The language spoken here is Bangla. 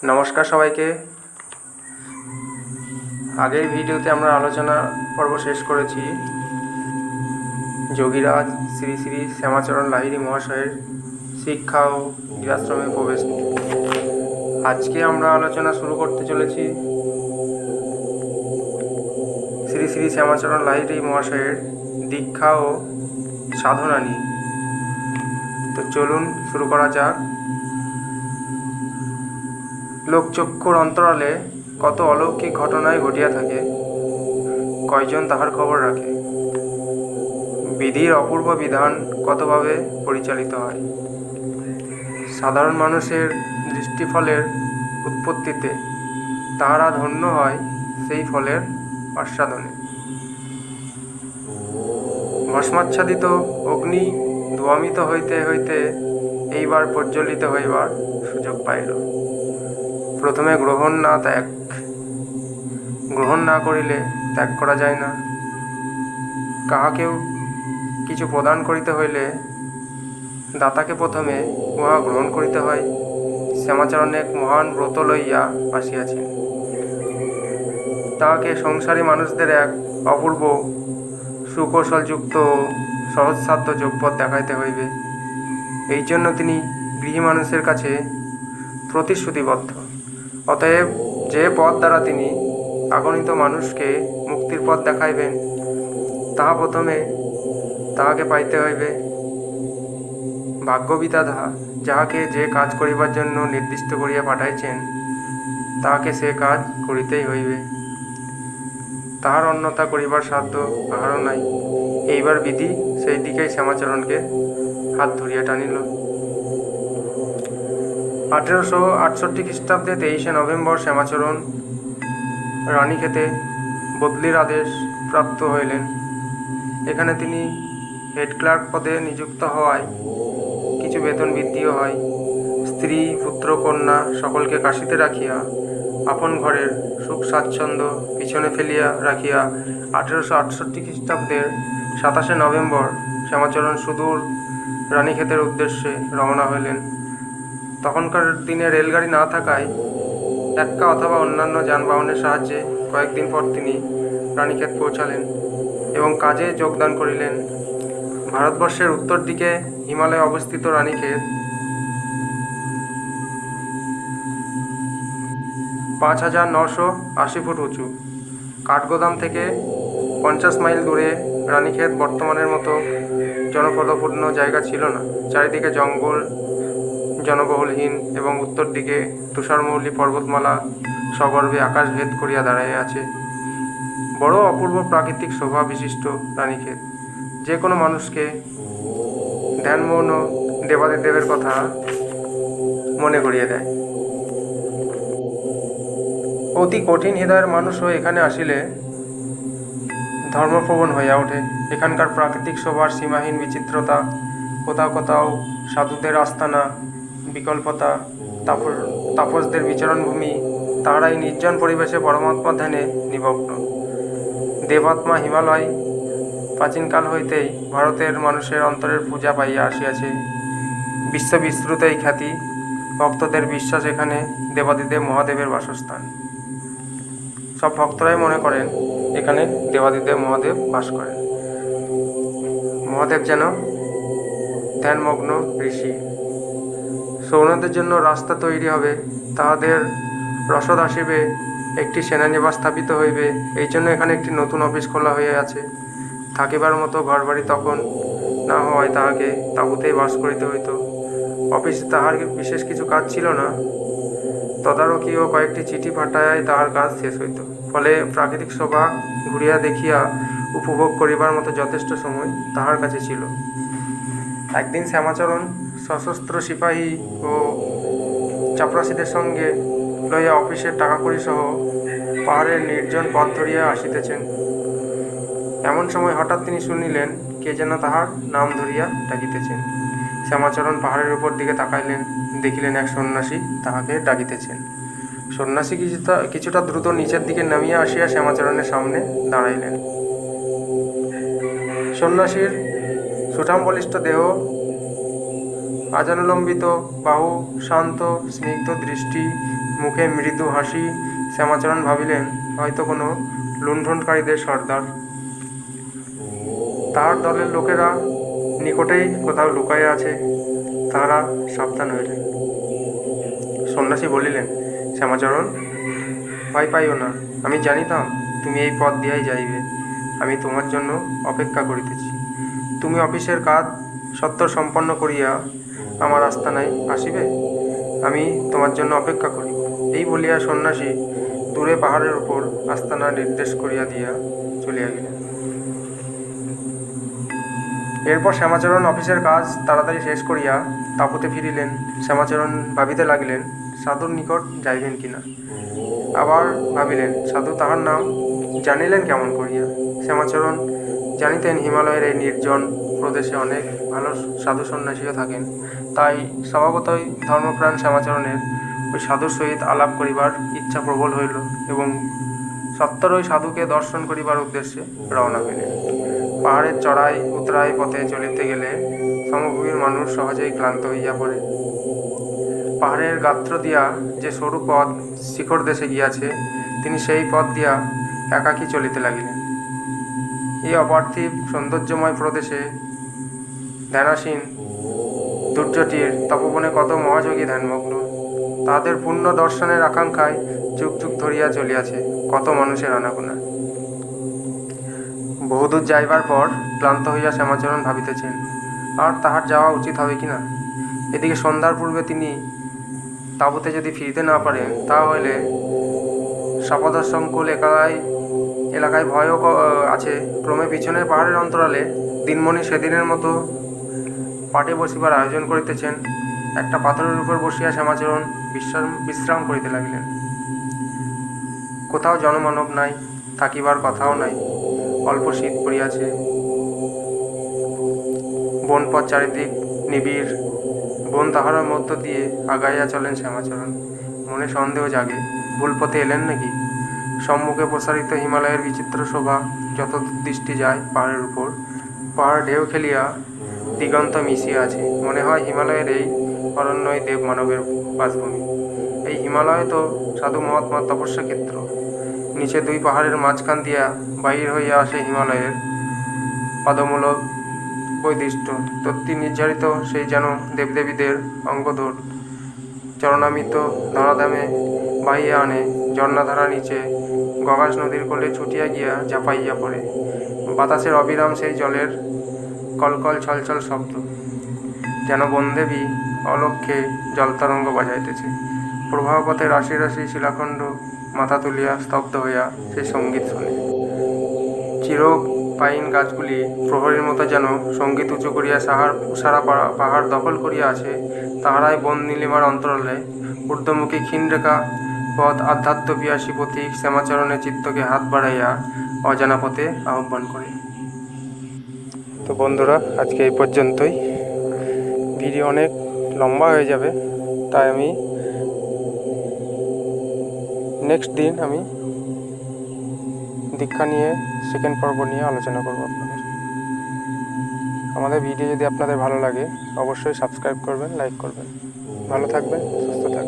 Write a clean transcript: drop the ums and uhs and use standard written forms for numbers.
নমস্কার সবাইকে। আগের ভিডিওতে আমরা আলোচনা পর্ব শেষ করেছি যোগীরাজ শ্রী শ্রী শ্যামাচরণ লাহিড়ী মহাশয়ের শিক্ষা ও গৃহাশ্রমে প্রবেশ নিয়ে। আজকে আমরা আলোচনা শুরু করতে চলেছি শ্রী শ্রী শ্যামাচরণ লাহিড়ী মহাশয়ের দীক্ষা ও সাধনা নিয়ে। তো চলুন শুরু করা যাক। লোকচক্ষুর অন্তরালে কত অলৌকিক ঘটনাই ঘটিয়া থাকে, কয়জন তাহার খবর রাখে। বিধির অপূর্ব বিধান কতভাবে পরিচালিত হয়। সাধারণ মানুষের দৃষ্টিফলের উৎপত্তিতে তাহারা ধন্য হয় সেই ফলের আস্বাদনে। ভস্মাচ্ছাদিত অগ্নি ধোঁয়ামিত হইতে হইতে এইবার প্রজ্বলিত হইবার সুযোগ পাইল। প্রথমে গ্রহণ না করিলে ত্যাগ করা যায় না। কাহাকেও কিছু প্রদান করিতে হইলে দাতাকে প্রথমে উহা গ্রহণ করিতে হয়। শ্যামাচরণ এক মহান ব্রত লইয়া আসিয়াছেন। তাহাকে সংসারী মানুষদের এক অপূর্ব সুকৌশলযুক্ত ও সহজসাধ্য যোগপথ দেখাইতে হইবে। এই জন্য তিনি গৃহী মানুষের কাছে প্রতিশ্রুতিবদ্ধ। অতএব যে পথ দ্বারা তিনি অগণিত মানুষকে মুক্তির পথ দেখাইবেন, তাহা প্রথমে তাহাকে পাইতে হইবে। ভাগ্যবিধাতা যাহাকে যে কাজ করিবার জন্য নির্দিষ্ট করিয়া পাঠাইছেন, তাহাকে সে কাজ করিতেই হইবে। তাহার অন্যথা করিবার সাধ্য কাহারও নাই। এইবার বিধি সেই দিকেই শ্যামাচরণকে হাত ধরিয়া টানিল। 1868 খ্রিস্টাব্দে 23 নভেম্বর শ্যামাচরণ রানীক্ষেতে বদলির আদেশ প্রাপ্ত হইলেন। এখানে তিনি হেড ক্লার্ক পদে নিযুক্ত হওয়ায় কিছু বেতন বৃদ্ধিও হয়। স্ত্রী পুত্র কন্যা সকলকে কাশিতে রাখিয়া আপন ঘরের সুখ স্বাচ্ছন্দ্য পিছনে ফেলিয়া রাখিয়া 1868 খ্রিস্টাব্দের 27 নভেম্বর শ্যামাচরণ সুদূর রানীক্ষেতের উদ্দেশ্যে রওনা হইলেন। তখনকার দিনে রেলগাড়ি না থাকায় এক্কা অথবা অন্যান্য যানবাহনের সাহায্যে কয়েকদিন পর তিনি রানীক্ষেত পৌঁছালেন এবং কাজে যোগদান করিলেন। ভারতবর্ষের উত্তর দিকে হিমালয়ে অবস্থিত রানীক্ষেত 5980 ফুট উঁচু। কাঠগোদাম থেকে 50 মাইল দূরে রানীক্ষেত বর্তমানের মতো জনপদপূর্ণ জায়গা ছিল না। চারিদিকে জঙ্গল, জনবহুলহীন, এবং উত্তর দিকে তুষারমৌলি পর্বতমালা সগর্বে আকাশ ভেদ করিয়া দাঁড়াইয়া আছে। বড় অপূর্ব প্রাকৃতিক শোভা বিশিষ্ট রানীক্ষেত যে কোনো মানুষকে ধ্যানমৌন দেবাদিদেবের কথা মনে করিয়ে দেয়। অতি কঠিন হৃদয়ের মানুষও এখানে আসিলে ধর্মপ্রবণ হইয়া ওঠে। এখানকার প্রাকৃতিক শোভার সীমাহীন বিচিত্রতা, কোথাও কোথাও সাধুদের আস্তানা, বিকল্পতা, তাপসদের বিচরণভূমি, তাহারাই নির্জন পরিবেশে পরমাত্মা ধ্যানে নিমগ্ন। দেবাত্মা হিমালয় প্রাচীনকাল হইতেই ভারতের মানুষের অন্তরের পূজা পাইয়া আসিয়াছে। বিশ্ববিশ্রুত এই খ্যাতি, ভক্তদের বিশ্বাস এখানে দেবাদিদেব মহাদেবের বাসস্থান। সব ভক্তরাই মনে করেন এখানে দেবাদিদেব মহাদেব বাস করেন। মহাদেব যেন ধ্যানমগ্ন ঋষি। সৌনদের জন্য রাস্তা তৈরি হবে, তাহাদের রসদ আসিবে, একটি সেনানিবাস স্থাপিত হইবে। এই জন্য এখানে একটি নতুন অফিস খোলা হইয়াছে। থাকিবার মতো ঘরবাড়ি তখন না হওয়ায় তাহাকে তাঁবুতেই বাস করিতে হইত। অফিসে তাহার বিশেষ কিছু কাজ ছিল না। তদারকি ও কয়েকটি চিঠি পাঠাইয়াই তাহার কাজ শেষ হইত। ফলে প্রাকৃতিক শোভা ঘুরিয়া দেখিয়া উপভোগ করিবার মতো যথেষ্ট সময় তাহার কাছে ছিল। একদিন শ্যামাচরণ সশস্ত্র সিপাহী ও চাপরাশিদের সঙ্গে লইয়া অফিসের টাকাকড়ি সহ পাহাড়ের নির্জন পথ ধরিয়া আসিতেছেন। এমন সময় হঠাৎ তিনি শুনিলেন কে যেন তাহার নাম ধরিয়া ডাকিতেছেন। শ্যামাচরণ পাহাড়ের উপর দিকে তাকাইলেন, দেখিলেন এক সন্ন্যাসী তাহাকে ডাকিতেছেন। সন্ন্যাসী কিছুটা দ্রুত নিচের দিকে নামিয়া আসিয়া শ্যামাচরণের সামনে দাঁড়াইলেন। সন্ন্যাসীর সুঠাম বলিষ্ঠ দেহ আজানুলম্বিত বাহু, শান্ত স্নিগ্ধ দৃষ্টি, মুখে মৃদু হাসি। শ্যামাচরণ ভাবিলেন হয়তো কোনো লুণ্ঠনকারীদের সর্দার। তাহার দলের লোকেরা নিকটেই কোথাও লুকাইয়া আছে, তাহারা সাবধান হইলেন। সন্ন্যাসী বলিলেন, শ্যামাচরণ, ভয় পাইও না, আমি জানিতাম তুমি এই পথ দিয়াই যাইবে। আমি তোমার জন্য অপেক্ষা করিতেছি। তুমি অফিসের কাজ সত্বর সম্পন্ন করিয়া আমার আস্তানায় আসিবে, আমি তোমার জন্য অপেক্ষা করিব। এই বলিয়া সন্ন্যাসী দূরে পাহাড়ের উপর আস্তানা নির্দেশ করিয়া দিয়া চলিয়া গেলেন। এরপর শ্যামাচরণ অফিসের কাজ তাড়াতাড়ি শেষ করিয়া তাঁবুতে ফিরিলেন। শ্যামাচরণ ভাবিতে লাগিলেন সাধুর নিকট যাইবেন কিনা। আবার ভাবিলেন সাধু তাহার নাম জানিলেন কেমন করিয়া। শ্যামাচরণ জানিতেন হিমালয়ের এই নির্জন প্রদেশে অনেক ভালো সাধু সন্ন্যাসীও থাকেন। তাই স্বভাবতই ধর্মপ্রাণ শ্যামাচরণের ওই সাধুর সহিত আলাপ করিবার ইচ্ছা প্রবল হইল এবং সত্তর ওই সাধুকে দর্শন করিবার উদ্দেশ্যে রওনা হইলেন। পাহাড়ের চড়াই উতরাই পথে চলিতে গেলে সমভূমির মানুষ সহজেই ক্লান্ত হইয়া পড়ে। পাহাড়ের গাত্র দিয়া যে সরু পথ শিখর দেশে গিয়াছে, তিনি সেই পথ দিয়া একাকী চলিতে লাগিলেন। এই অপার্থিব সৌন্দর্যময় প্রদেশে ধ্যানাসীন দুর্যটির তপবনে কত মহাযোগী ধ্যানমগ্ন। তাহাদের পূর্ণ দর্শনের আকাঙ্ক্ষায় যুগ যুগ ধরিয়া চলিয়াছে কত মানুষের আনাগোনা। বহুদূর যাইবার পর ক্লান্ত হইয়া শ্যামাচরণ ভাবিতেছেন আর তাহার যাওয়া উচিত হবে কিনা। এদিকে সন্ধ্যার পূর্বে তিনি তাঁবুতে যদি ফিরিতে না পারেন, তা হইলে সাপদর্শনকুল এলাকায় ভয়ও আছে। ক্রমে পিছনের পাহাড়ের অন্তরালে দিনমণি সেদিনের মতো পাটে বসিবার আয়োজন করিতেছেন। একটা পাথরের উপর বসিয়া শ্যামাচরণ বিশ্রাম করিতে লাগিলেন। কোথাও জনমানব নাই, থাকিবার কথাও নাই, অল্প শীত পড়িয়াছে। বনপথ চারিদিক নিবিড়। বন তাহার মধ্য দিয়ে আগাইয়া চলেন শ্যামাচরণ। মনে সন্দেহ জাগে, ভুল পথে এলেন নাকি। সম্মুখে প্রসারিত হিমালয়ের বিচিত্র শোভা, যত দৃষ্টি যায় পাহাড়ের উপর, পাহাড় ঢেউ খেলিয়া দিগন্ত মিশিয়ে আছে। মনে হয় হিমালয়ের এই অরণ্যই দেব মানবের বাসভূমি। এই হিমালয় তো সাধু মহাত্মার তপস্যা ক্ষেত্র। নিচে দুই পাহাড়ের মাঝখান দিয়া বাহির হইয়া আসে হিমালয়ের পাদমূলক বৈশিষ্ট্য। তত্ত্ব নির্ধারিত সেই যেন দেবদেবীদের অঙ্গধর চরণামিত ধরাধামে বাহিয়া আনে। ঝর্ণাধারা নিচে গগাস নদীর কোলে ছুটিয়া গিয়া ঝাঁপাইয়া পড়ে। বাতাসের অবিরাম সেই জলের কলকল ছলছল শব্দ, যেন বনদেবী অলক্ষ্যে জলতরঙ্গ বাজাইতেছে। প্রবাহপথে রাশি রাশি শিলাখণ্ড মাথা তুলিয়া স্তব্ধ হইয়া সেই সঙ্গীত শুনে। চির পাইন গাছগুলি প্রহরীর মতো যেন সঙ্গীত উঁচু করিয়া সারা পাহাড় দখল করিয়া আছে। তাহারাই বন নীলিমার অন্তরালে ঊর্ধ্বমুখী ক্ষীণরেখা পথ আধ্যাত্ম পিয়াসী পথিক শ্যামাচরণের চিত্তকে হাত বাড়াইয়া অজানা পথে আহ্বান করে। তো বন্ধুরা, আজকে এই পর্যন্তই। ভিডিও অনেক লম্বা হয়ে যাবে, তাই আমি নেক্সট দিন দীক্ষা নিয়ে সেকেন্ড পর্ব নিয়ে আলোচনা করব আপনাদের। আমাদের ভিডিও যদি আপনাদের ভালো লাগে অবশ্যই সাবস্ক্রাইব করবেন, লাইক করবেন। ভালো থাকবেন, সুস্থ থাকবেন।